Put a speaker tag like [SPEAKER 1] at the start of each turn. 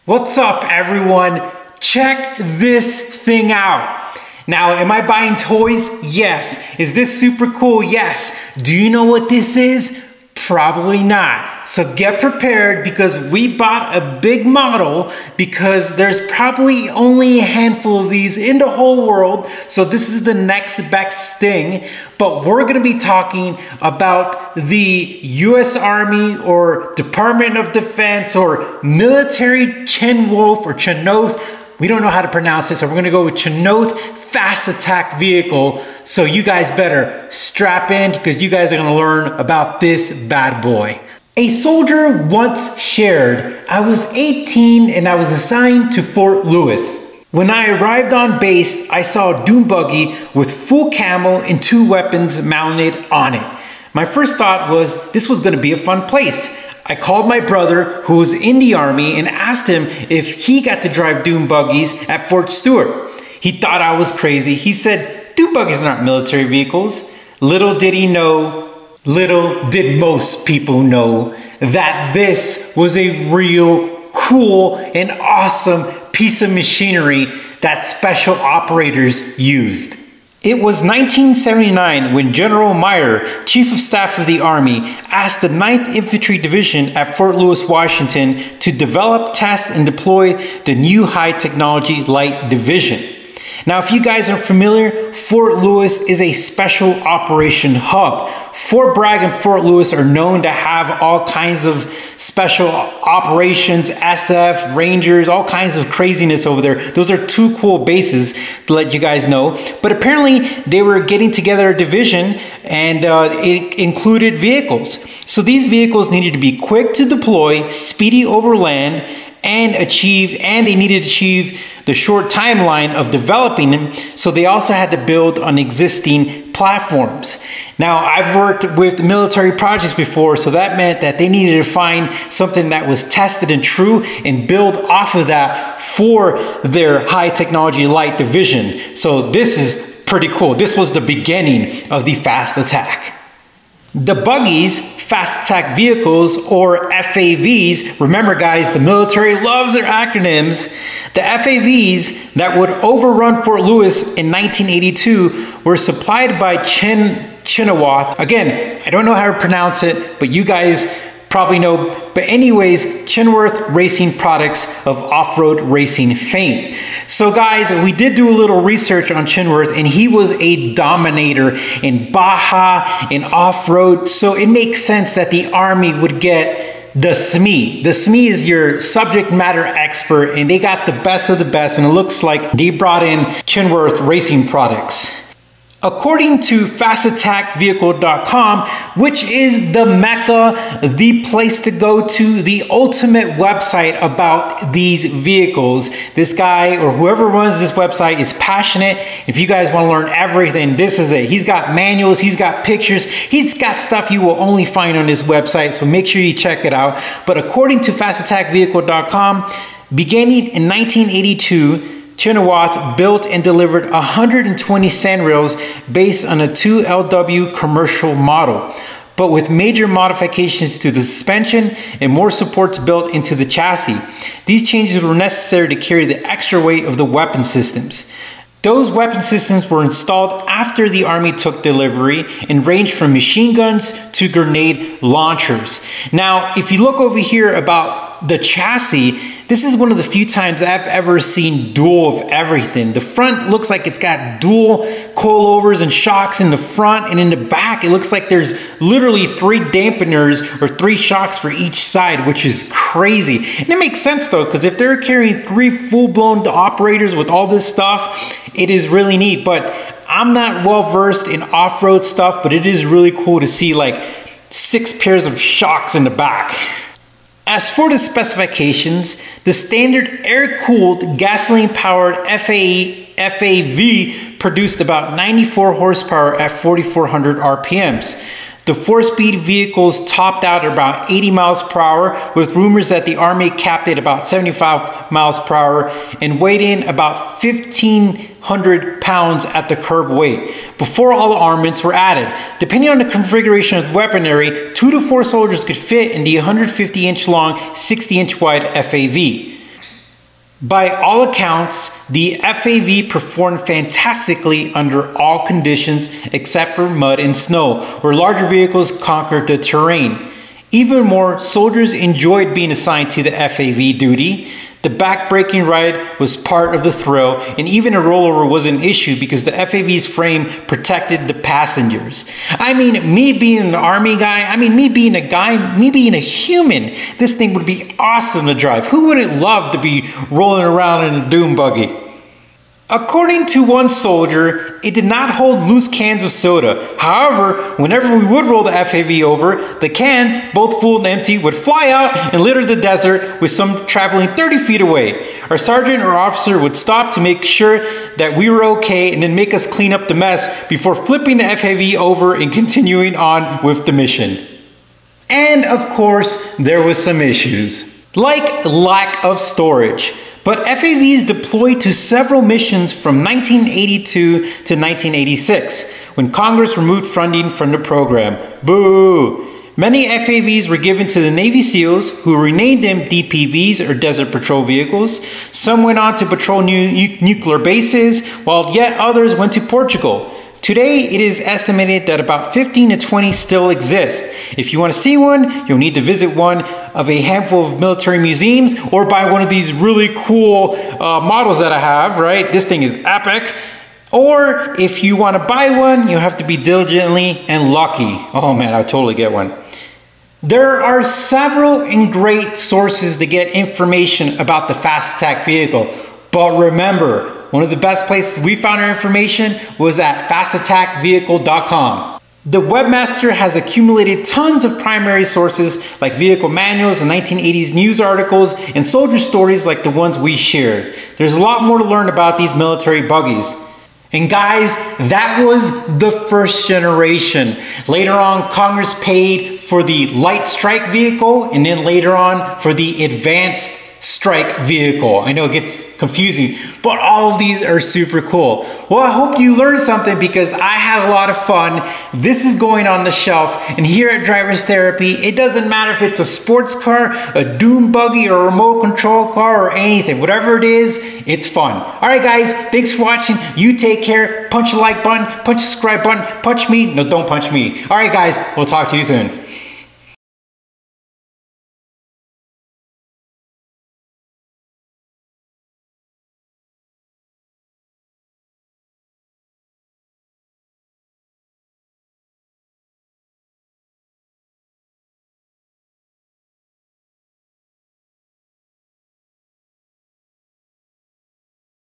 [SPEAKER 1] What's up, everyone? Check this thing out. Now, am I buying toys? Yes. Is this super cool? Yes. Do you know what this is? Probably not. So get prepared because we bought a big model because there's probably only a handful of these in the whole world. So this is the next best thing. But we're going to be talking about the US Army or Department of Defense or military Chenwolf or Chenoth. We don't know how to pronounce this, so we're going to go with Chenoth fast attack vehicle. So you guys better strap in because you guys are going to learn about this bad boy. A soldier once shared, I was 18 and I was assigned to Fort Lewis. When I arrived on base, I saw a dune buggy with full camo and 2 weapons mounted on it. My first thought was this was going to be a fun place. I called my brother who was in the Army and asked him if he got to drive dune buggies at Fort Stewart. He thought I was crazy. He said, dune buggies are not military vehicles. Little did he know, little did most people know, that this was a real cool and awesome piece of machinery that special operators used. It was 1979 when General Meyer, Chief of Staff of the Army, asked the 9th Infantry Division at Fort Lewis, Washington to develop, test, and deploy the new High Technology Light Division. Now, if you guys are familiar, Fort Lewis is a special operation hub. Fort Bragg and Fort Lewis are known to have all kinds of special operations, SF, Rangers, all kinds of craziness over there. Those are 2 cool bases to let you guys know. But apparently they were getting together a division and it included vehicles. So these vehicles needed to be quick to deploy, speedy over land, and they needed to achieve the short timeline of developing them, so they also had to build on existing platforms. Now, I've worked with military projects before, so that meant that they needed to find something that was tested and true and build off of that for their high technology light division. So this is pretty cool. This was the beginning of the fast attack. The buggies, fast attack vehicles, or FAVs, remember guys, the military loves their acronyms. The FAVs that would overrun Fort Lewis in 1982 were supplied by Chenoweth. Again, I don't know how to pronounce it, but you guys probably know. But anyways, Chenworth Racing Products of off-road racing fame. So guys, we did do a little research on Chenworth, and he was a dominator in Baja, in off-road. So it makes sense that the Army would get the SME. The SME is your subject matter expert, and they got the best of the best, and it looks like they brought in Chenworth Racing Products. According to fastattackvehicle.com, which is the mecca, the place to go to, the ultimate website about these vehicles. This guy or whoever runs this website is passionate. If you guys want to learn everything, this is it. He's got manuals, he's got pictures, he's got stuff you will only find on this website, so make sure you check it out. But according to fastattackvehicle.com, beginning in 1982, Chenoweth built and delivered 120 sandrails based on a 2LW commercial model, but with major modifications to the suspension and more supports built into the chassis. These changes were necessary to carry the extra weight of the weapon systems. Those weapon systems were installed after the Army took delivery and ranged from machine guns to grenade launchers. Now, if you look over here about the chassis, this is one of the few times I've ever seen dual of everything. The front looks like it's got dual coilovers and shocks in the front, and in the back it looks like there's literally 3 dampeners or 3 shocks for each side, which is crazy. And it makes sense though, because if they're carrying 3 full-blown operators with all this stuff, it is really neat. But I'm not well versed in off-road stuff, but it is really cool to see like 6 pairs of shocks in the back. As for the specifications, the standard air-cooled gasoline-powered FAV produced about 94 horsepower at 4,400 RPMs. The 4-speed vehicles topped out at about 80 miles per hour, with rumors that the Army capped at about 75 miles per hour and weighed in about 1,500 pounds at the curb weight, before all the armaments were added. Depending on the configuration of the weaponry, 2 to 4 soldiers could fit in the 150-inch long, 60-inch wide FAV. By all accounts, the FAV performed fantastically under all conditions except for mud and snow, where larger vehicles conquered the terrain. Even more, soldiers enjoyed being assigned to the FAV duty. The back-breaking ride was part of the thrill, and even a rollover was an issue because the FAV's frame protected the passengers. I mean, me being an army guy, me being a human, this thing would be awesome to drive. Who wouldn't love to be rolling around in a dune buggy? According to one soldier, it did not hold loose cans of soda. However, whenever we would roll the FAV over, the cans, both full and empty, would fly out and litter the desert, with some traveling 30 feet away. Our sergeant or officer would stop to make sure that we were okay and then make us clean up the mess before flipping the FAV over and continuing on with the mission. And of course, there was some issues, like lack of storage. But FAVs deployed to several missions from 1982 to 1986, when Congress removed funding from the program. Boo! Many FAVs were given to the Navy SEALs, who renamed them DPVs, or Desert Patrol Vehicles. Some went on to patrol nuclear bases, while yet others went to Portugal. Today, it is estimated that about 15 to 20 still exist. If you want to see one, you'll need to visit one of a handful of military museums or buy one of these really cool models that I have, right? This thing is epic. Or if you want to buy one, you'll have to be diligently and lucky. Oh man, I'll totally get one. There are several and great sources to get information about the fast attack vehicle. But remember, one of the best places we found our information was at fastattackvehicle.com. The webmaster has accumulated tons of primary sources like vehicle manuals and 1980s news articles and soldier stories like the ones we shared. There's a lot more to learn about these military buggies. And guys, that was the first generation. Later on, Congress paid for the light strike vehicle and then later on for the advanced strike vehicle. I know it gets confusing, but all of these are super cool. Well, I hope you learned something because I had a lot of fun. This is going on the shelf, and here at Driver's Therapy, it doesn't matter if it's a sports car, a dune buggy, or a remote control car, or anything. Whatever it is, it's fun. All right, guys, thanks for watching. You take care. Punch the like button, punch the subscribe button, punch me. No, don't punch me. All right, guys, we'll talk to you soon.